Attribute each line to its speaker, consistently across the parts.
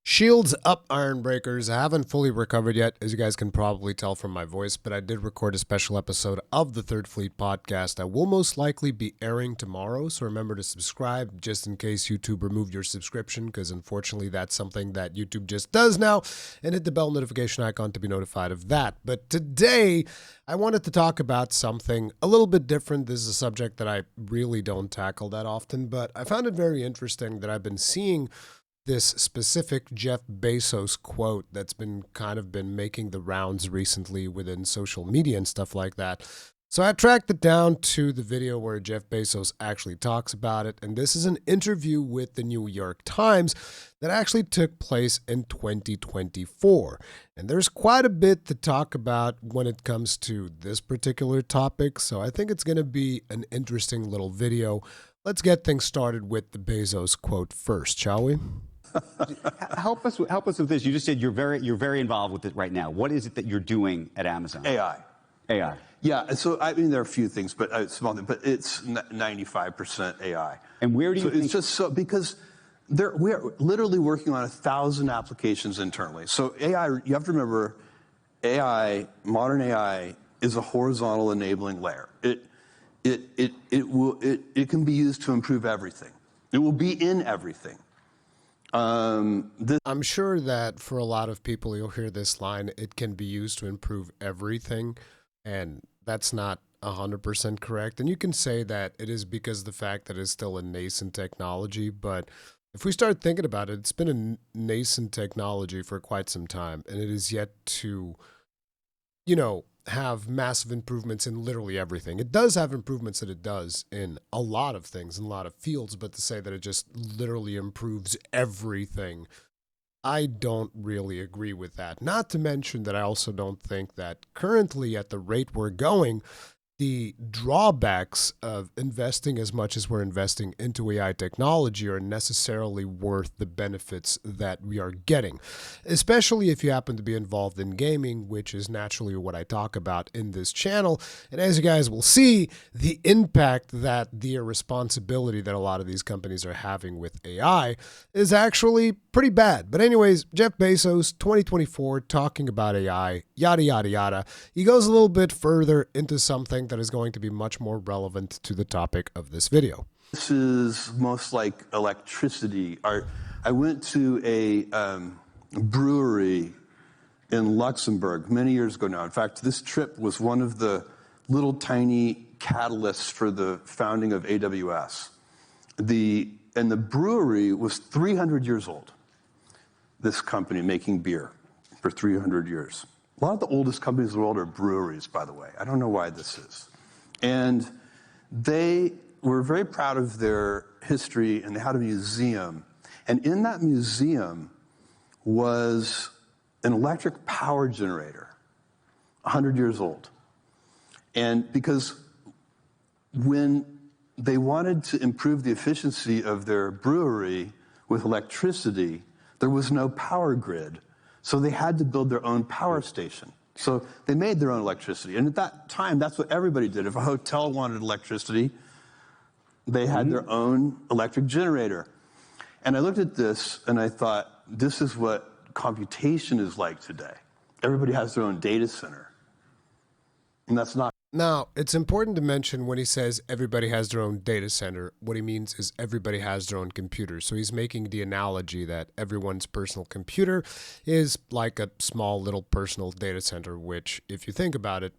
Speaker 1: Shields up, Iron Breakers. I haven't fully recovered yet, as you guys can probably tell from my voice, but I did record a special episode of the Third Fleet podcast that will most likely be airing tomorrow, so remember to subscribe just in case YouTube removed your subscription, because unfortunately that's something that YouTube just does now, and hit the bell notification icon to be notified of that. But today, I wanted to talk about something a little bit different. This is a subject that I really don't tackle that often, but I found it very interesting that I've been seeing this specific Jeff Bezos quote that's been making the rounds recently within social media and stuff like that. So I tracked it down to the video where Jeff Bezos actually talks about it, and this is an interview with the New York Times that actually took place in 2024. And there's quite a bit to talk about when it comes to this particular topic, so I think it's going to be an interesting little video. Let's get things started with the Bezos quote first, shall we?
Speaker 2: Help us with this. You just said you're very involved with it right now. What is it that you're doing at Amazon?
Speaker 3: AI.
Speaker 2: AI.
Speaker 3: Yeah, so I mean there are a few things, but it's 95% AI.
Speaker 2: And where do you think?
Speaker 3: It's just so because we are literally working on 1,000 applications internally. So AI, you have to remember, modern AI is a horizontal enabling layer. It can be used to improve everything. It will be in everything.
Speaker 1: I'm sure that for a lot of people, you'll hear this line, it can be used to improve everything, and that's not 100% correct. And you can say that it is because of the fact that it's still a nascent technology, but if we start thinking about it, it's been a nascent technology for quite some time, and it is yet to, have massive improvements in literally everything. It does have improvements that it does in a lot of things, in a lot of fields, but to say that it just literally improves everything, I don't really agree with that. Not to mention that I also don't think that currently at the rate we're going, the drawbacks of investing as much as we're investing into AI technology are necessarily worth the benefits that we are getting, especially if you happen to be involved in gaming, which is naturally what I talk about in this channel. And as you guys will see, the impact that the irresponsibility that a lot of these companies are having with AI is actually pretty bad. But anyways, Jeff Bezos, 2024, talking about AI, yada, yada, yada. He goes a little bit further into something that is going to be much more relevant to the topic of this video.
Speaker 3: This is most like electricity. I went to a brewery in Luxembourg many years ago now. In fact, this trip was one of the little tiny catalysts for the founding of AWS. And the brewery was 300 years old. This company making beer for 300 years. A lot of the oldest companies in the world are breweries, by the way. I don't know why this is. And they were very proud of their history, and they had a museum. And in that museum was an electric power generator, 100 years old. And because when they wanted to improve the efficiency of their brewery with electricity, there was no power grid. So they had to build their own power station. So they made their own electricity. And at that time, that's what everybody did. If a hotel wanted electricity, they had their own electric generator. And I looked at this and I thought, this is what computation is like today. Everybody has their own data center. And that's not.
Speaker 1: Now, it's important to mention when he says everybody has their own data center, what he means is everybody has their own computer. So he's making the analogy that everyone's personal computer is like a small little personal data center, which if you think about it,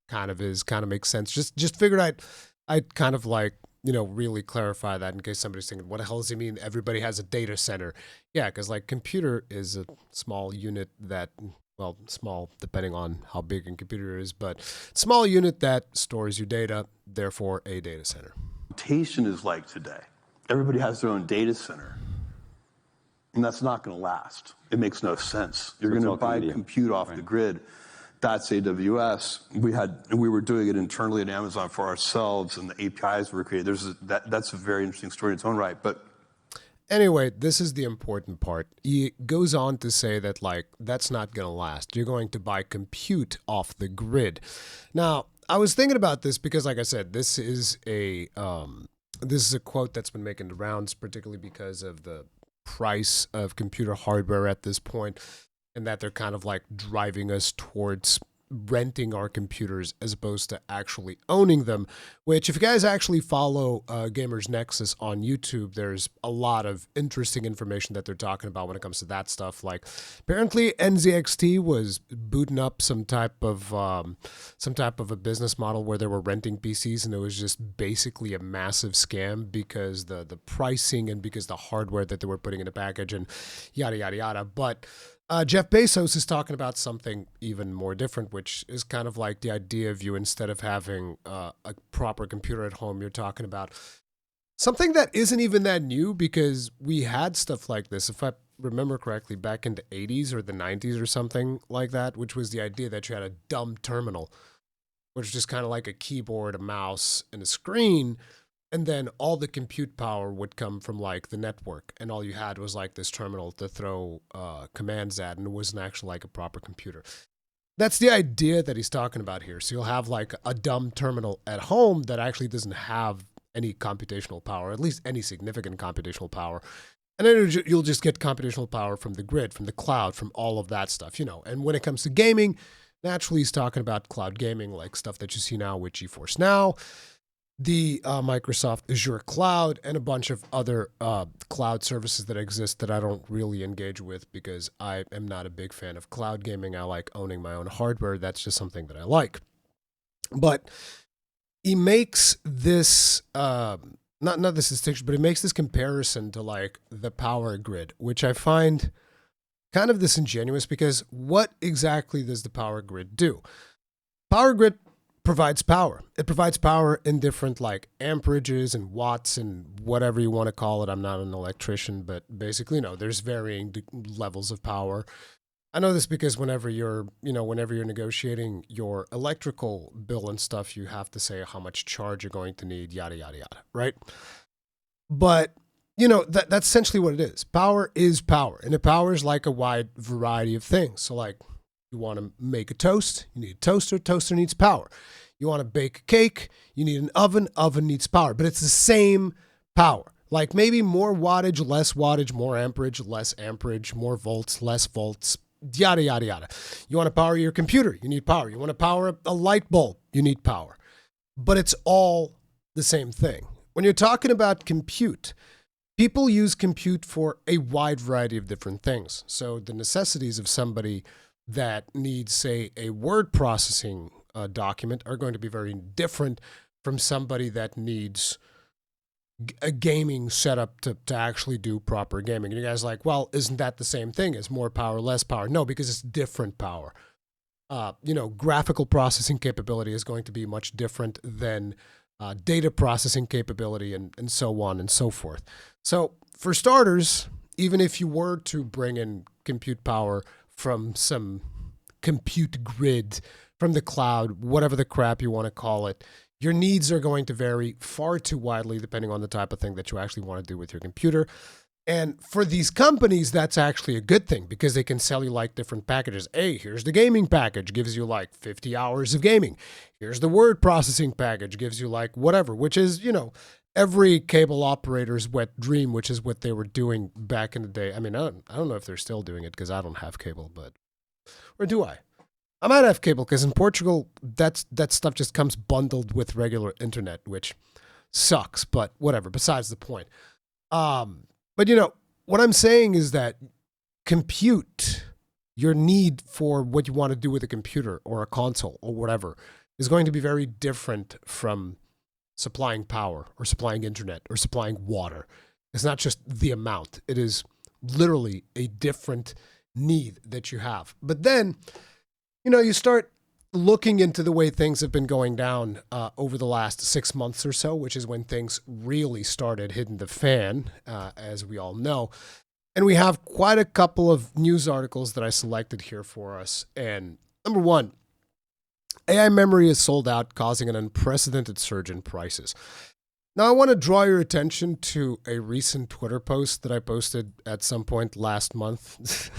Speaker 1: kind of makes sense. Just figured I'd kind of like, really clarify that in case somebody's thinking, what the hell does he mean everybody has a data center? Yeah, because like computer is a small unit that, well, small depending on how big a computer is, but small unit that stores your data, therefore a data center.
Speaker 3: Computation is like today. Everybody has their own data center. And that's not going to last. It makes no sense. You're going to buy compute off the grid. That's AWS. We were doing it internally at Amazon for ourselves, and the APIs were created. That's a very interesting story in its own right. But
Speaker 1: anyway, this is the important part. He goes on to say that, that's not going to last. You're going to buy compute off the grid. Now, I was thinking about this because, like I said, this is a quote that's been making the rounds, particularly because of the price of computer hardware at this point, and that they're kind of like driving us towards renting our computers as opposed to actually owning them, which if you guys actually follow Gamers Nexus on YouTube, there's a lot of interesting information that they're talking about when it comes to that stuff. Like apparently NZXT was booting up some type of a business model where they were renting PCs, and it was just basically a massive scam because the pricing and because the hardware that they were putting in a package and yada yada yada. But Jeff Bezos is talking about something even more different, which is kind of like the idea of you, instead of having a proper computer at home, you're talking about something that isn't even that new, because we had stuff like this, if I remember correctly, back in the 80s or the 90s or something like that, which was the idea that you had a dumb terminal, which is just kind of like a keyboard, a mouse, and a screen. And then all the compute power would come from like the network, and all you had was like this terminal to throw commands at, and it wasn't actually like a proper computer. That's the idea that he's talking about here. So you'll have like a dumb terminal at home that actually doesn't have any computational power, at least any significant computational power. And then you'll just get computational power from the grid, from the cloud, from all of that stuff, you know. And when it comes to gaming, naturally he's talking about cloud gaming, like stuff that you see now with GeForce Now, the Microsoft Azure Cloud, and a bunch of other cloud services that exist that I don't really engage with because I am not a big fan of cloud gaming. I like owning my own hardware. That's just something that I like. But he makes this, not this distinction, but he makes this comparison to like the power grid, which I find kind of disingenuous, because what exactly does the power grid do? Power grid provides power. It provides power in different like amperages and watts and whatever you want to call it. I'm not an electrician, but basically, there's varying levels of power. I know this because whenever you're negotiating your electrical bill and stuff, you have to say how much charge you're going to need, yada, yada, yada, right? But that's essentially what it is. Power is power, and it powers like a wide variety of things. So like, you want to make a toast, you need a toaster, toaster needs power. You want to bake a cake, you need an oven, oven needs power. But it's the same power. Like maybe more wattage, less wattage, more amperage, less amperage, more volts, less volts, yada, yada, yada. You want to power your computer, you need power. You want to power a light bulb, you need power. But it's all the same thing. When you're talking about compute, people use compute for a wide variety of different things. So the necessities of somebody that needs, say, a word processing document are going to be very different from somebody that needs a gaming setup to actually do proper gaming. And you guys are like, well, isn't that the same thing as more power, less power? No, because it's different power. Graphical processing capability is going to be much different than data processing capability and so on and so forth. So for starters, even if you were to bring in compute power from some compute grid, from the cloud, whatever the crap you want to call it, your needs are going to vary far too widely depending on the type of thing that you actually want to do with your computer. And for these companies, that's actually a good thing because they can sell you like different packages. Hey, here's the gaming package, gives you like 50 hours of gaming. Here's the word processing package, gives you like whatever, which is, every cable operator's wet dream, which is what they were doing back in the day. I mean, I don't know if they're still doing it because I don't have cable, but, or do I? I might have cable because in Portugal, that stuff just comes bundled with regular internet, which sucks, but whatever, besides the point. But what I'm saying is that compute, your need for what you want to do with a computer or a console or whatever, is going to be very different from supplying power or supplying internet or supplying water. It's not just the amount. It is literally a different need that you have. But then, you start looking into the way things have been going down over the last 6 months or so, which is when things really started hitting the fan, as we all know. And we have quite a couple of news articles that I selected here for us. And number one, AI memory is sold out, causing an unprecedented surge in prices. Now, I want to draw your attention to a recent Twitter post that I posted at some point last month.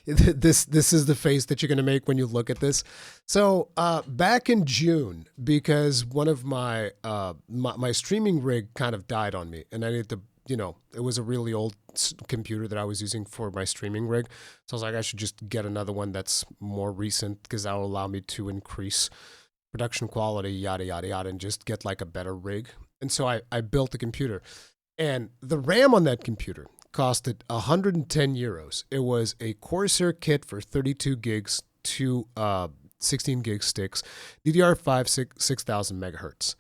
Speaker 1: This is the face that you're going to make when you look at this. So back in June, because one of my my streaming rig kind of died on me, and I needed to it was a really old computer that I was using for my streaming rig. So I was like, I should just get another one that's more recent because that will allow me to increase production quality, yada, yada, yada, and just get like a better rig. And so I built the computer. And the RAM on that computer costed 110 euros. It was a Corsair kit for 32 gigs, two 16 gig sticks, DDR5 6000 megahertz.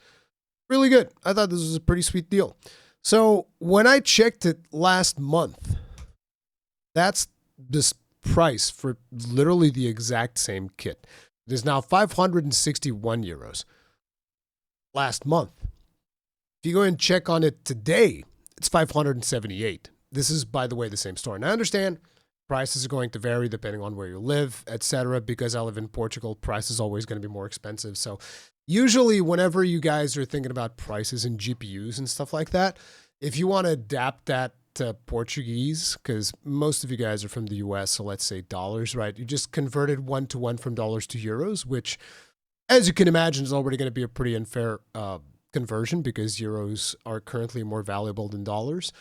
Speaker 1: Really good. I thought this was a pretty sweet deal. So when I checked it last month, that's this price for literally the exact same kit. It is now 561 euros. Last month. If you go and check on it today, it's 578. This is, by the way, the same store. And I understand prices are going to vary depending on where you live, etc. Because I live in Portugal, price is always going to be more expensive. So usually whenever you guys are thinking about prices and GPUs and stuff like that, if you want to adapt that to Portuguese, because most of you guys are from the US, so let's say dollars, right? You just converted 1-to-1 from dollars to euros, which, as you can imagine, is already going to be a pretty unfair conversion because euros are currently more valuable than dollars.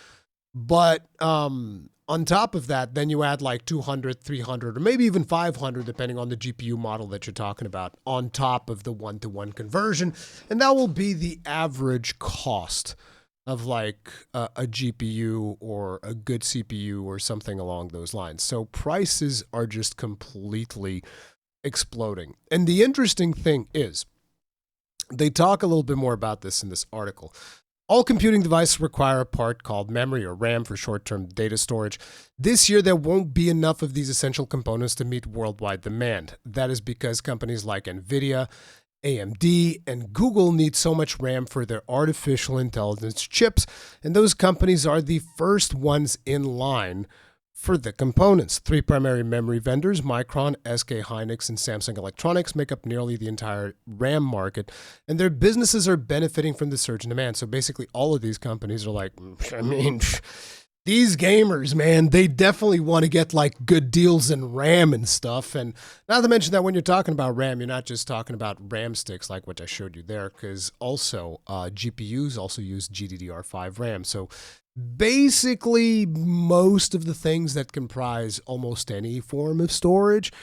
Speaker 1: But on top of that, then you add like 200, 300, or maybe even 500, depending on the GPU model that you're talking about, on top of the 1-to-1 conversion. And that will be the average cost of like a GPU or a good CPU or something along those lines. So prices are just completely exploding. And the interesting thing is, they talk a little bit more about this in this article. All computing devices require a part called memory or RAM for short-term data storage. This year, there won't be enough of these essential components to meet worldwide demand. That is because companies like Nvidia, AMD, and Google need so much RAM for their artificial intelligence chips, and those companies are the first ones in line for the components. Three primary memory vendors, Micron, SK Hynix, and Samsung Electronics, make up nearly the entire RAM market, and their businesses are benefiting from the surge in demand. So basically, all of these companies are like, these gamers, man, they definitely want to get like good deals in RAM and stuff. And not to mention that when you're talking about RAM, you're not just talking about RAM sticks like what I showed you there, because also GPUs also use GDDR5 RAM. So basically, most of the things that comprise almost any form of storage,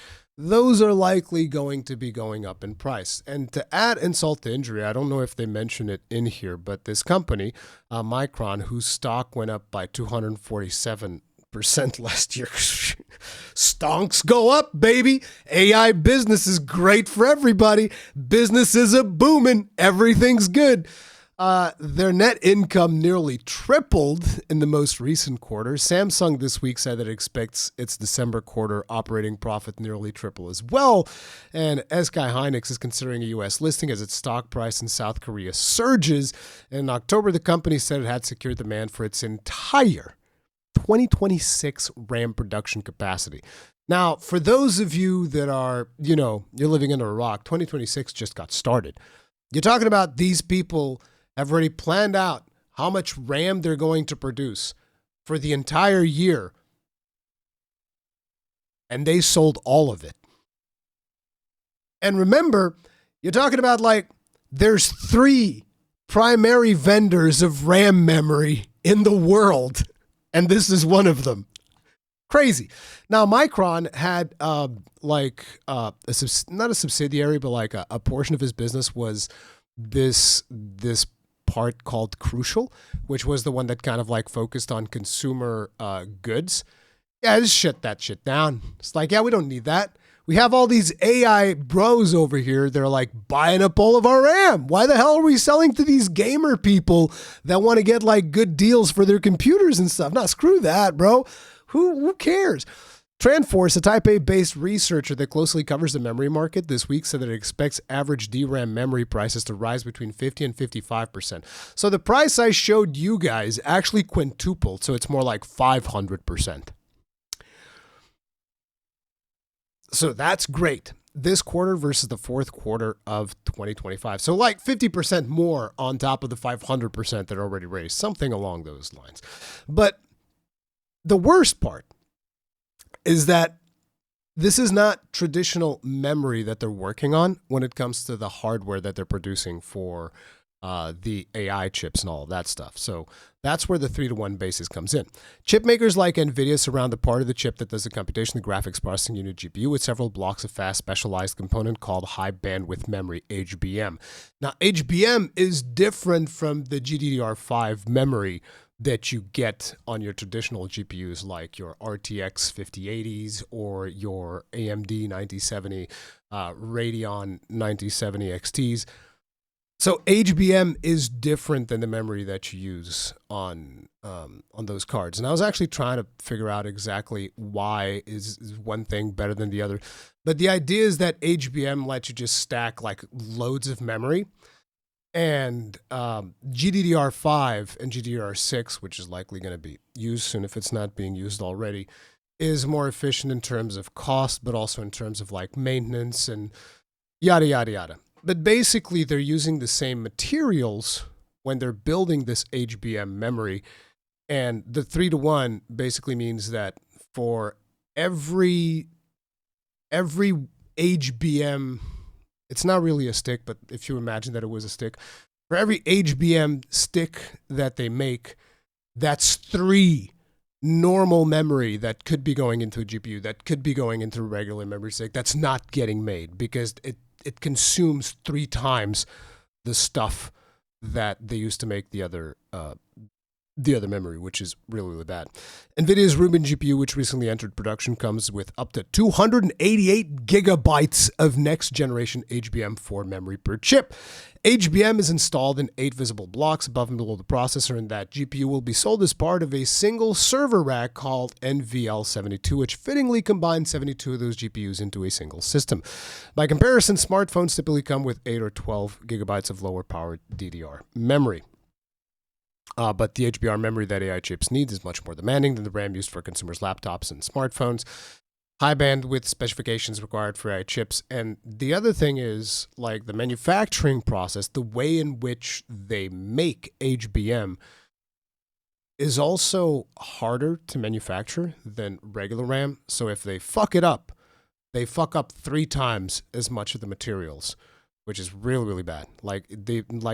Speaker 1: those are likely going to be going up in price. And to add insult to injury, I don't know if they mention it in here, but this company, Micron, whose stock went up by 247% last year. Stonks go up, baby. AI business is great for everybody. Business is a booming. Everything's good. Their net income nearly tripled in the most recent quarter. Samsung this week said that it expects its December quarter operating profit nearly triple as well. And SK Hynix is considering a U.S. listing as its stock price in South Korea surges. In October, the company said it had secured demand for its entire 2026 RAM production capacity. Now, for those of you that are, you're living under a rock, 2026 just got started. You're talking about these people have already planned out how much RAM they're going to produce for the entire year, and they sold all of it. And remember, you're talking about like there's 3 primary vendors of RAM memory in the world, and this is one of them. Crazy. Now, Micron had not a subsidiary, but like a portion of his business was this part called Crucial, which was the one that kind of like focused on consumer goods. Yeah, just shut that shit down. It's like, yeah, we don't need that. We have all these AI bros over here. They're like buying up all of our RAM. Why the hell are we selling to these gamer people that want to get like good deals for their computers and stuff? No, screw that, bro. Who cares? Transforce, a Type A-based researcher that closely covers the memory market this week, said that it expects average DRAM memory prices to rise between 50 and 55%. So the price I showed you guys actually quintupled, so it's more like 500%. So that's great. This quarter versus the fourth quarter of 2025. So like 50% more on top of the 500% that already raised, something along those lines. But the worst part is that this is not traditional memory that they're working on when it comes to the hardware that they're producing for the AI chips and all of that stuff. So that's where the 3-to-1 basis comes in. Chip makers like Nvidia surround the part of the chip that does the computation, the graphics processing unit GPU, with several blocks of fast specialized component called high bandwidth memory, HBM. Now, HBM is different from the GDDR5 memory that you get on your traditional GPUs like your RTX 5080s or your AMD 9070, Radeon 9070 XTs. So HBM is different than the memory that you use on those cards. And I was actually trying to figure out exactly why is one thing better than the other. But the idea is that HBM lets you just stack like loads of memory. And GDDR5 and GDDR6, which is likely going to be used soon if it's not being used already, is more efficient in terms of cost, but also in terms of like maintenance and yada, yada, yada. But basically, they're using the same materials when they're building this HBM memory. And the 3-to-1 basically means that for every HBM, it's not really a stick, but if you imagine that it was a stick, for every HBM stick that they make, that's 3 normal memory that could be going into a GPU, that could be going into a regular memory stick, that's not getting made because it consumes 3 times the stuff that they used to make the other memory, which is really, really bad. Nvidia's Rubin GPU, which recently entered production, comes with up to 288 gigabytes of next-generation HBM4 memory per chip. HBM is installed in 8 visible blocks above and below the processor, and that GPU will be sold as part of a single server rack called NVL72, which fittingly combines 72 of those GPUs into a single system. By comparison, smartphones typically come with 8 or 12 gigabytes of lower-powered DDR memory. But the HBR memory that AI chips need is much more demanding than the RAM used for consumers' laptops and smartphones. High bandwidth specifications required for AI chips. And the other thing is, like, the manufacturing process, the way in which they make HBM is also harder to manufacture than regular RAM. So if they fuck it up, they fuck up 3 times as much of the materials, which is really, really bad. Like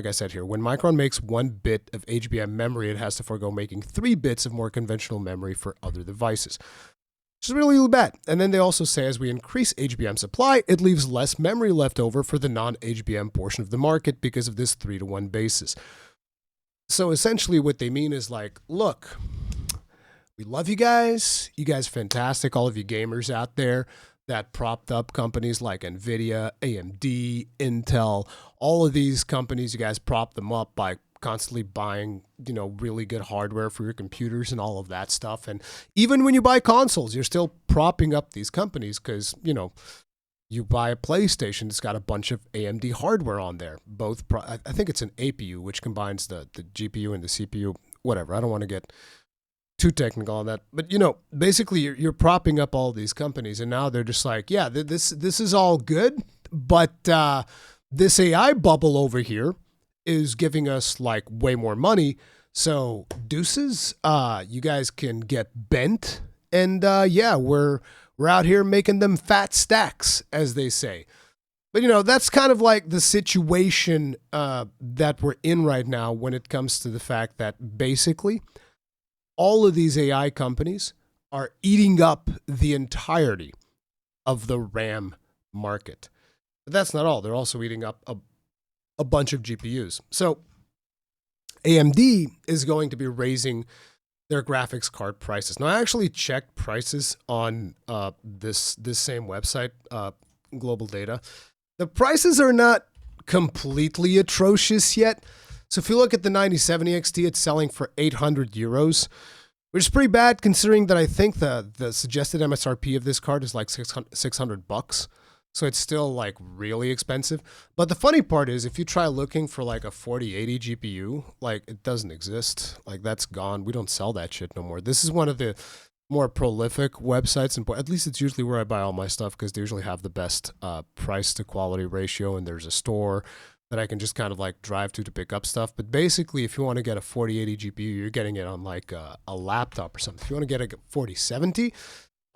Speaker 1: I said here, when Micron makes 1 bit of HBM memory, it has to forego making 3 bits of more conventional memory for other devices, which is really, really bad. And then they also say as we increase HBM supply, it leaves less memory left over for the non-HBM portion of the market because of this 3-to-1 basis. So essentially what they mean is like, look, we love you guys. You guys are fantastic, all of you gamers out there that propped up companies like Nvidia, AMD, Intel, all of these companies. You guys prop them up by constantly buying, really good hardware for your computers and all of that stuff. And even when you buy consoles, you're still propping up these companies because, you buy a PlayStation, it's got a bunch of AMD hardware on there. I think it's an APU, which combines the GPU and the CPU, whatever. I don't want to get too technical on that, but basically you're propping up all these companies, and now they're just like, yeah, this is all good, but this AI bubble over here is giving us like way more money. So deuces, you guys can get bent, and we're out here making them fat stacks, as they say. But that's kind of like the situation that we're in right now when it comes to the fact that basically all of these AI companies are eating up the entirety of the RAM market. But that's not all. They're also eating up a bunch of GPUs. So AMD is going to be raising their graphics card prices. Now, I actually checked prices on this same website, Global Data. The prices are not completely atrocious yet. So if you look at the 9070 XT, it's selling for 800 euros, which is pretty bad considering that I think the suggested MSRP of this card is like $600. So it's still like really expensive. But the funny part is if you try looking for like a 4080 GPU, like it doesn't exist. Like that's gone. We don't sell that shit no more. This is one of the more prolific websites, and at least it's usually where I buy all my stuff because they usually have the best price to quality ratio, and there's a store that I can just kind of like drive to pick up stuff. But basically, if you want to get a 4080 GPU, you're getting it on like a laptop or something. If you want to get a 4070,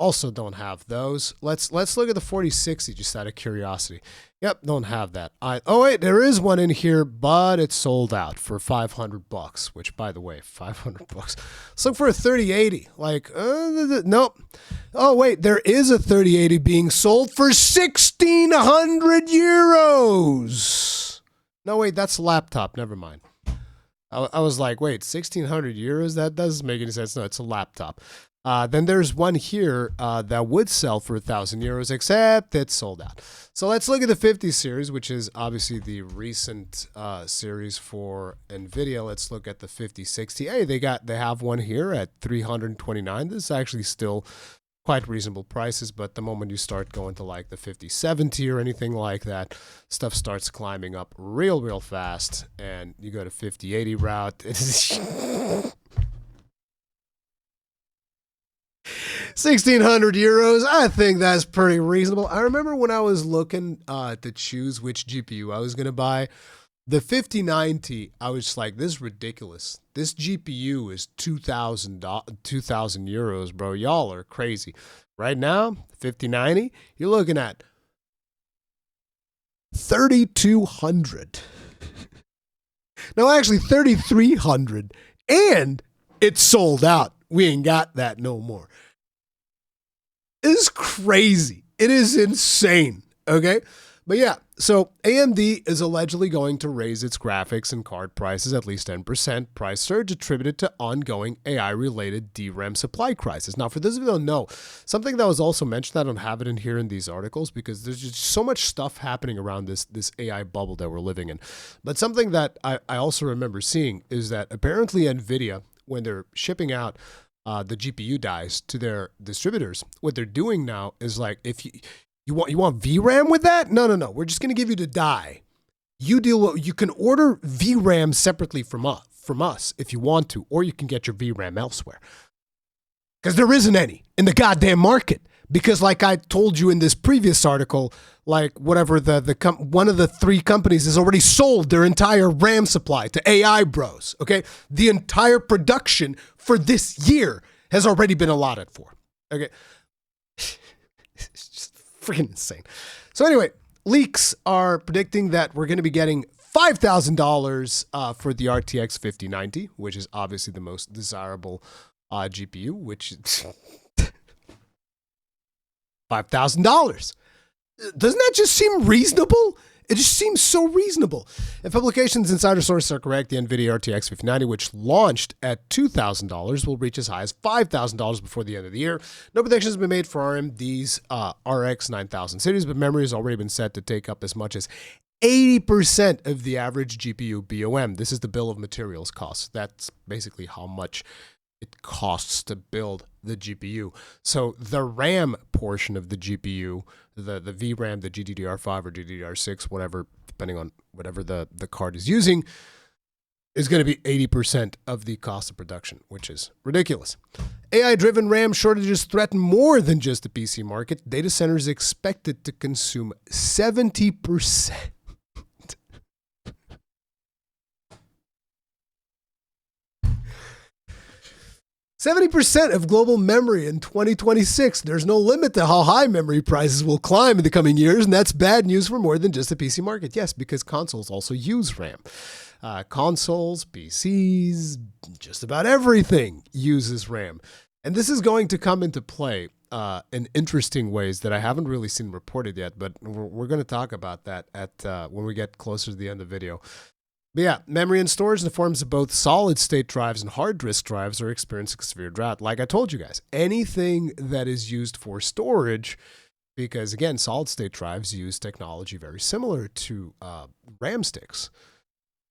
Speaker 1: Also don't have those. Let's look at the 4060 just out of curiosity. Yep, don't have that. Oh wait, there is one in here, but it's sold out for $500. Which, by the way, $500. Let's look for a 3080. Like, nope. Oh wait, there is a 3080 being sold for 1,600 euros. No wait, that's a laptop. Never mind. I was like, wait, 1,600 euros? That doesn't make any sense. No, it's a laptop. Then there's one here that would sell for 1,000 euros, except it's sold out. So let's look at the 50 series, which is obviously the recent series for Nvidia. Let's look at the 5060. Hey, they have one here at 329. This is actually still quite reasonable prices, but the moment you start going to like the 5070 or anything like that, stuff starts climbing up real fast, and you go to 5080 route. 1,600 euros. I think that's pretty reasonable. I remember when I was looking to choose which GPU I was going to buy, the 5090, I was just like, this is ridiculous. This GPU is 2,000 euros, bro. Y'all are crazy. Right now, 5090, you're looking at 3,200. No, actually 3,300. And it's sold out. We ain't got that no more. It is crazy. It is insane. Okay? But yeah, so AMD is allegedly going to raise its graphics and card prices at least 10%, price surge attributed to ongoing AI-related DRAM supply crisis. Now, for those of you who don't know, something that was also mentioned, I don't have it in here in these articles because there's just so much stuff happening around this AI bubble that we're living in. But something that I also remember seeing is that apparently Nvidia, when they're shipping out the GPU dies to their distributors, what they're doing now is like, if you want VRAM with that? No. We're just going to give you the die. You can order VRAM separately from us if you want to, or you can get your VRAM elsewhere. Because there isn't any in the goddamn market. Because like I told you in this previous article, like whatever one of the three companies has already sold their entire RAM supply to AI bros. Okay, the entire production for this year has already been allotted for. Okay, it's just freaking insane. So anyway, leaks are predicting that we're going to be getting $5,000 for the RTX 5090, which is obviously the most desirable GPU, which is $5,000. Doesn't that just seem reasonable? It just seems so reasonable. If publications insider sources are correct, the Nvidia RTX 5090, which launched at $2,000, will reach as high as $5,000 before the end of the year. No predictions have been made for AMD's RX 9000 series, but memory has already been set to take up as much as 80% of the average GPU BOM. This is the bill of materials cost. That's basically how much it costs to build the GPU. So the RAM portion of the GPU, the VRAM, the GDDR5 or GDDR6, whatever, depending on whatever the card is using, is going to be 80% of the cost of production, which is ridiculous. AI-driven RAM shortages threaten more than just the PC market. Data centers expected to consume 70%. 70% of global memory in 2026. There's no limit to how high memory prices will climb in the coming years, and that's bad news for more than just the PC market. Yes, because consoles also use RAM. Consoles, PCs, just about everything uses RAM. And this is going to come into play in interesting ways that I haven't really seen reported yet, but we're going to talk about that when we get closer to the end of the video. But yeah, memory and storage in the forms of both solid-state drives and hard disk drives are experiencing severe drought. Like I told you guys, anything that is used for storage, because again, solid-state drives use technology very similar to RAM sticks.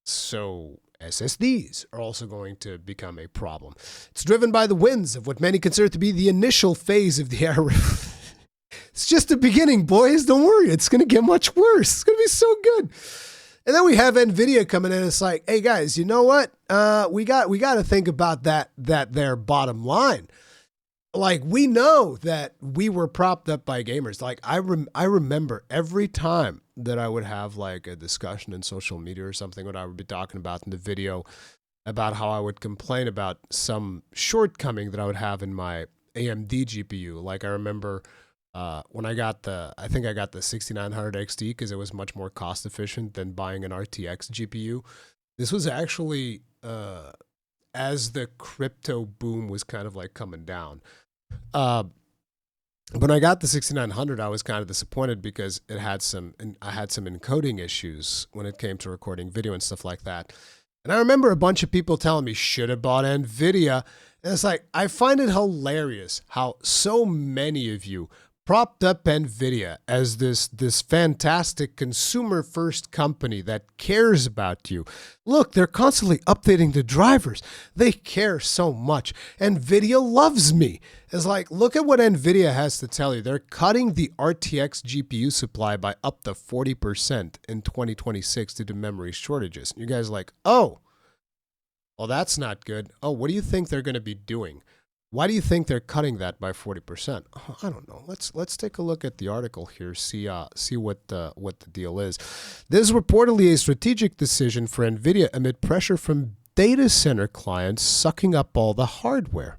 Speaker 1: So SSDs are also going to become a problem. It's driven by the winds of what many consider to be the initial phase of the era. It's just the beginning, boys. Don't worry. It's going to get much worse. It's going to be so good. And then we have Nvidia coming in. It's like, hey guys, you know what? We got to think about that their bottom line. Like, we know that we were propped up by gamers. Like I remember every time that I would have like a discussion in social media or something, what I would be talking about in the video about how I would complain about some shortcoming that I would have in my AMD GPU. Like I remember when I think I got the 6900 XT because it was much more cost efficient than buying an RTX GPU. This was actually as the crypto boom was kind of like coming down. When I got the 6900, I was kind of disappointed because I had some encoding issues when it came to recording video and stuff like that. And I remember a bunch of people telling me should have bought Nvidia. And it's like, I find it hilarious how so many of you propped up Nvidia as this fantastic consumer first company that cares about you. Look, they're constantly updating the drivers. They care so much. Nvidia loves me. It's like, look at what Nvidia has to tell you. They're cutting the RTX GPU supply by up to 40% in 2026 due to memory shortages. You guys are like, oh, well, that's not good. Oh, what do you think they're going to be doing? Why do you think they're cutting that by 40%? Oh, I don't know. Let's take a look at the article here. See what the deal is. This is reportedly a strategic decision for Nvidia amid pressure from data center clients sucking up all the hardware.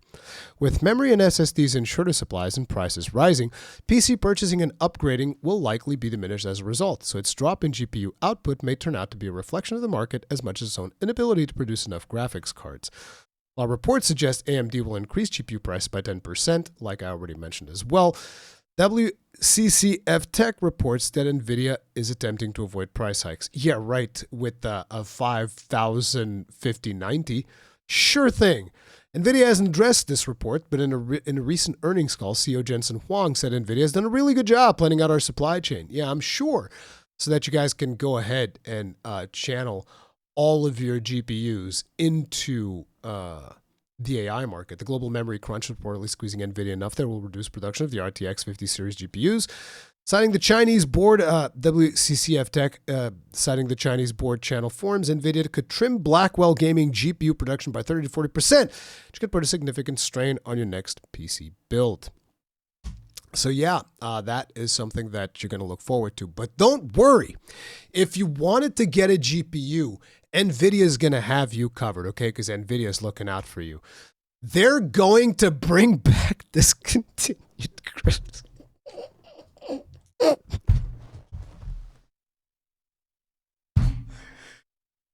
Speaker 1: With memory and SSDs in shorter supplies and prices rising, PC purchasing and upgrading will likely be diminished as a result, so its drop in GPU output may turn out to be a reflection of the market as much as its own inability to produce enough graphics cards. While reports suggest AMD will increase GPU price by 10%, like I already mentioned as well, WCCF Tech reports that Nvidia is attempting to avoid price hikes. Yeah, right, with a 5090. Sure thing. Nvidia hasn't addressed this report, but in a recent earnings call, CEO Jensen Huang said Nvidia has done a really good job planning out our supply chain. Yeah, I'm sure. So that you guys can go ahead and channel all of your GPUs into the AI market. The global memory crunch reportedly squeezing Nvidia enough that will reduce production of the RTX 50 series GPUs. Citing the Chinese board, WCCF Tech, citing the Chinese board channel forums, Nvidia could trim Blackwell gaming GPU production by 30 to 40%, which could put a significant strain on your next PC build. So yeah, that is something that you're going to look forward to. But don't worry. If you wanted to get a GPU, Nvidia is going to have you covered, okay? Because Nvidia is looking out for you. They're going to bring back discontinued credits.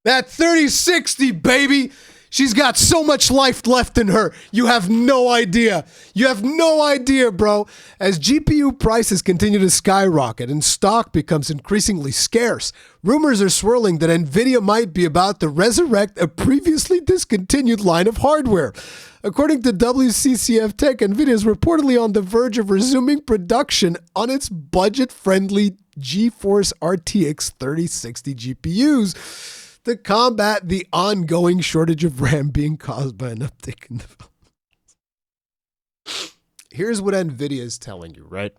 Speaker 1: That 3060, baby. She's got so much life left in her. You have no idea. You have no idea, bro. As GPU prices continue to skyrocket and stock becomes increasingly scarce, rumors are swirling that Nvidia might be about to resurrect a previously discontinued line of hardware. According to WCCF Tech, Nvidia is reportedly on the verge of resuming production on its budget-friendly GeForce RTX 3060 GPUs to combat the ongoing shortage of RAM being caused by an uptick in development. Here's what NVIDIA is telling you, right?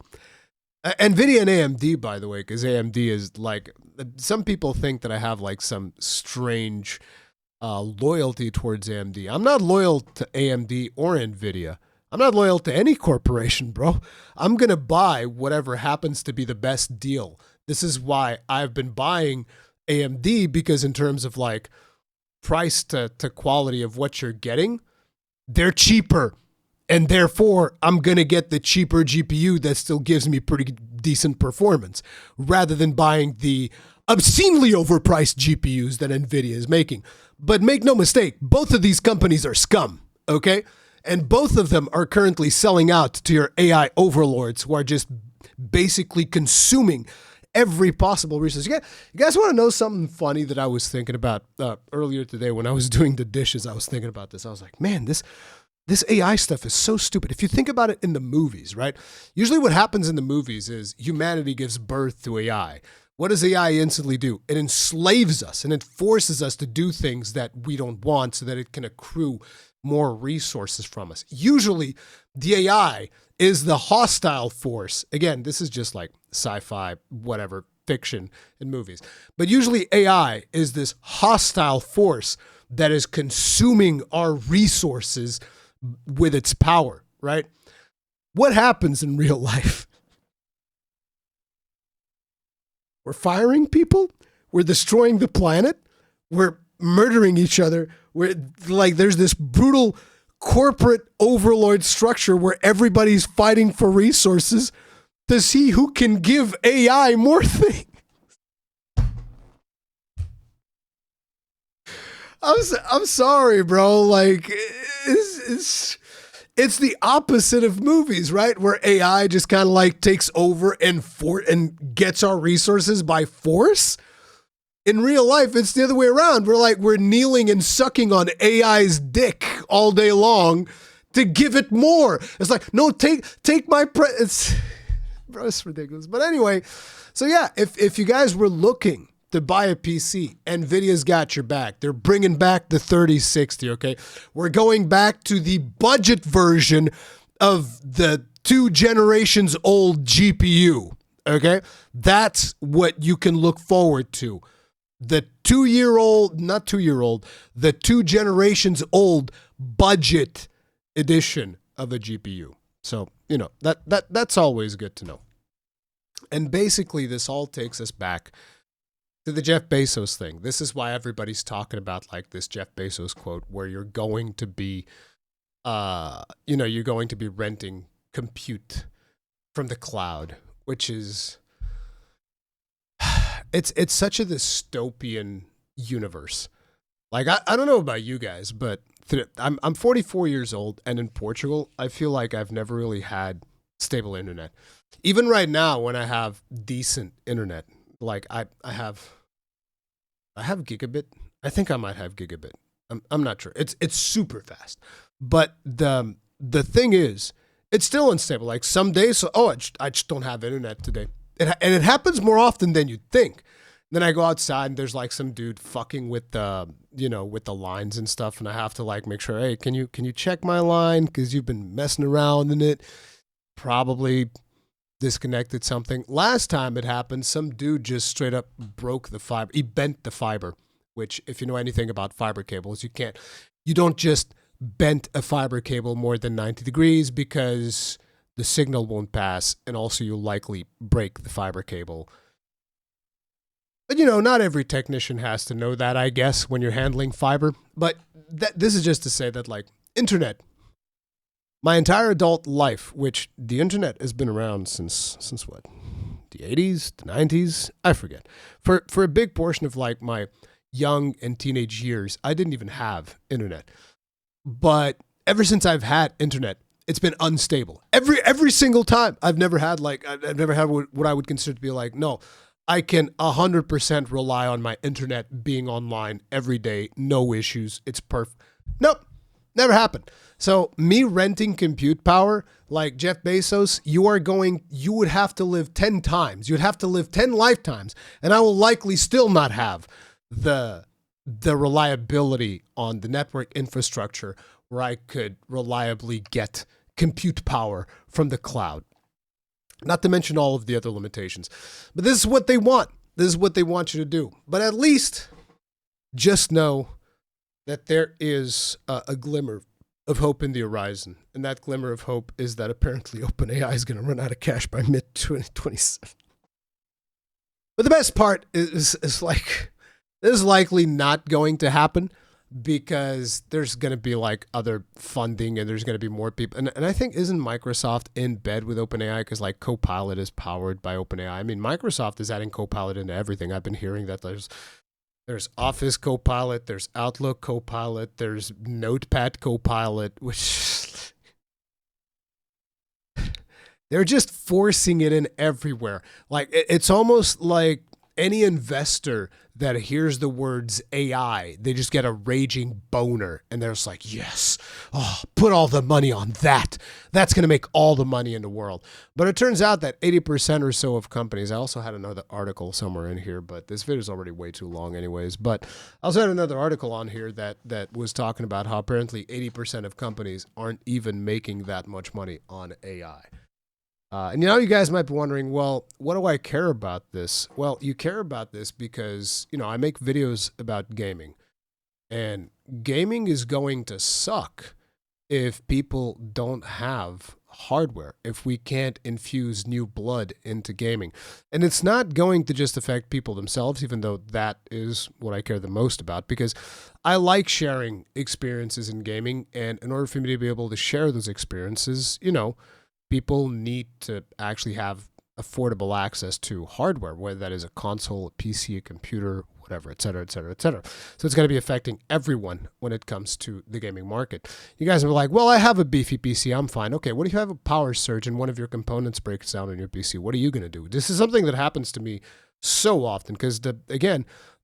Speaker 1: NVIDIA and AMD, by the way, because AMD is like, some people think that I have like some strange loyalty towards AMD. I'm not loyal to AMD or NVIDIA. I'm not loyal to any corporation, bro. I'm going to buy whatever happens to be the best deal. This is why I've been buying AMD, because in terms of like price to quality of what you're getting, they're cheaper. And therefore, I'm going to get the cheaper GPU that still gives me pretty decent performance rather than buying the obscenely overpriced GPUs that NVIDIA is making. But make no mistake, both of these companies are scum, okay? And both of them are currently selling out to your AI overlords who are just basically consuming every possible resource. You guys want to know something funny that I was thinking about earlier today when I was doing the dishes? I was thinking about this. I was like, man, this AI stuff is so stupid. If you think about it in the movies, right? Usually what happens in the movies is humanity gives birth to AI. What does AI instantly do? It enslaves us and it forces us to do things that we don't want so that it can accrue more resources from us. Usually the AI is the hostile force. Again, this is just like sci-fi, whatever, fiction in movies. But usually AI is this hostile force that is consuming our resources with its power, right? What happens in real life? We're firing people. We're destroying the planet. We're murdering each other. We're like, there's this brutal corporate overlord structure where everybody's fighting for resources to see who can give AI more things. I'm sorry, bro. Like, it's the opposite of movies, right? Where AI just kind of like takes over and gets our resources by force. In real life, it's the other way around. We're kneeling and sucking on AI's dick all day long to give it more. It's like, no, take my it's ridiculous. But anyway, so yeah, if you guys were looking to buy a PC, Nvidia's got your back. They're bringing back the 3060, okay? We're going back to the budget version of the 2 generations old GPU, okay? That's what you can look forward to. The 2 generations old budget edition of a GPU. So, you know, that's always good to know. And basically, this all takes us back to the Jeff Bezos thing. This is why everybody's talking about like this Jeff Bezos quote where you're going to be, you're going to be renting compute from the cloud, which is, it's such a dystopian universe. Like, I don't know about you guys, but I'm 44 years old, and in Portugal, I feel like I've never really had stable internet. Even right now, when I have decent internet, like I have gigabit. I think I might have gigabit. I'm not sure. It's super fast, but the thing is, it's still unstable. Like some days, I just don't have internet today, and it happens more often than you'd think. Then I go outside and there's like some dude fucking with the lines and stuff, and I have to like make sure, hey, can you check my line because you've been messing around in it, probably disconnected something. Last time it happened, some dude just straight up broke the fiber. He bent the fiber, which if you know anything about fiber cables, you don't just bent a fiber cable more than 90 degrees because the signal won't pass, and also you'll likely break the fiber cable. But, not every technician has to know that, I guess, when you're handling fiber. But this is just to say that, like, internet, my entire adult life, which the internet has been around since what? The 80s, the 90s? I forget. For a big portion of, like, my young and teenage years, I didn't even have internet. But ever since I've had internet, it's been unstable. Every single time. I've never had what I would consider to be like, no, I can 100% rely on my internet being online every day. No issues. It's perfect. Nope. Never happened. So me renting compute power, like Jeff Bezos, you would have to live 10 times. You'd have to live 10 lifetimes. And I will likely still not have the reliability on the network infrastructure where I could reliably get compute power from the cloud. Not to mention all of the other limitations. But this is what they want. This is what they want you to do. But at least just know that there is a glimmer of hope in the horizon. And that glimmer of hope is that apparently OpenAI is going to run out of cash by mid-2027. But the best part is like, this is likely not going to happen because there's going to be like other funding and there's going to be more people. And I think, isn't Microsoft in bed with OpenAI because like Copilot is powered by OpenAI? I mean, Microsoft is adding Copilot into everything. I've been hearing that there's Office Copilot, there's Outlook Copilot, there's Notepad Copilot, which they're just forcing it in everywhere. Like it's almost like any investor that hears the words AI, they just get a raging boner and they're just like, yes, put all the money on that. That's going to make all the money in the world. But it turns out that 80% or so of companies, I also had another article somewhere in here, but this video is already way too long anyways. But I also had another article on here that was talking about how apparently 80% of companies aren't even making that much money on AI. And you guys might be wondering, well, what do I care about this? Well, you care about this because, I make videos about gaming. And gaming is going to suck if people don't have hardware, if we can't infuse new blood into gaming. And it's not going to just affect people themselves, even though that is what I care the most about, because I like sharing experiences in gaming. And in order for me to be able to share those experiences, people need to actually have affordable access to hardware, whether that is a console, a PC, a computer, whatever, et cetera, et cetera, et cetera. So it's going to be affecting everyone when it comes to the gaming market. You guys are like, well, I have a beefy PC, I'm fine. Okay, what if you have a power surge and one of your components breaks down on your PC? What are you going to do? This is something that happens to me so often because,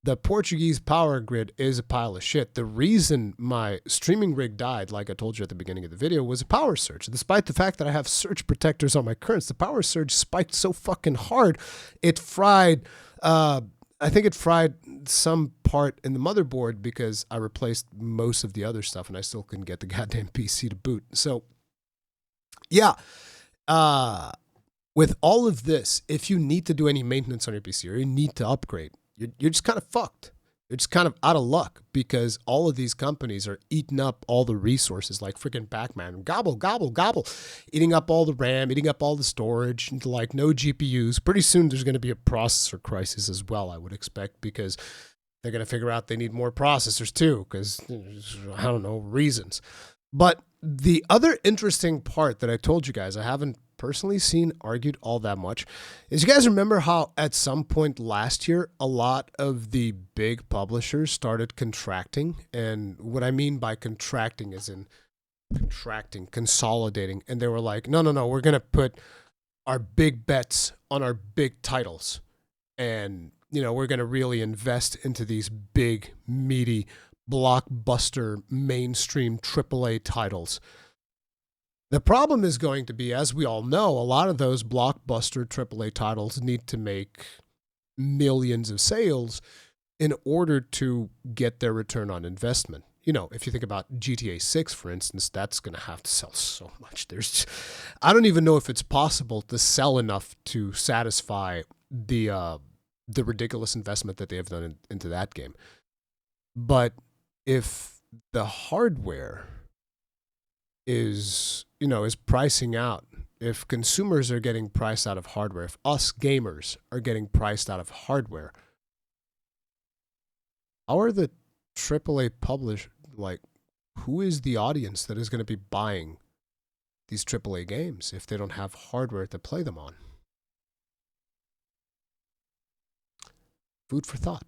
Speaker 1: the Portuguese power grid is a pile of shit. The reason my streaming rig died, like I told you at the beginning of the video, was a power surge. Despite the fact that I have surge protectors on my currents, the power surge spiked so fucking hard, it fried, I think it fried some part in the motherboard because I replaced most of the other stuff and I still couldn't get the goddamn PC to boot. So, yeah. With all of this, if you need to do any maintenance on your PC or you need to upgrade, you're just kind of fucked. You're just kind of out of luck because all of these companies are eating up all the resources like freaking Pac-Man. Gobble, gobble, gobble. Eating up all the RAM, eating up all the storage, like no GPUs. Pretty soon there's going to be a processor crisis as well, I would expect, because they're going to figure out they need more processors too because, I don't know, reasons. But the other interesting part that I told you guys I haven't personally seen argued all that much is, you guys remember how at some point last year a lot of the big publishers started contracting? And what I mean by contracting is in contracting, consolidating, and they were like, no, we're going to put our big bets on our big titles, and we're going to really invest into these big meaty blockbuster mainstream AAA titles. The problem is going to be, as we all know, a lot of those blockbuster AAA titles need to make millions of sales in order to get their return on investment. If you think about GTA 6, for instance, that's going to have to sell so much. I don't even know if it's possible to sell enough to satisfy the ridiculous investment that they have done into that game. But if the hardware is pricing out, if consumers are getting priced out of hardware, if us gamers are getting priced out of hardware, how are the AAA publishers, who is the audience that is going to be buying these AAA games if they don't have hardware to play them on? Food for thought.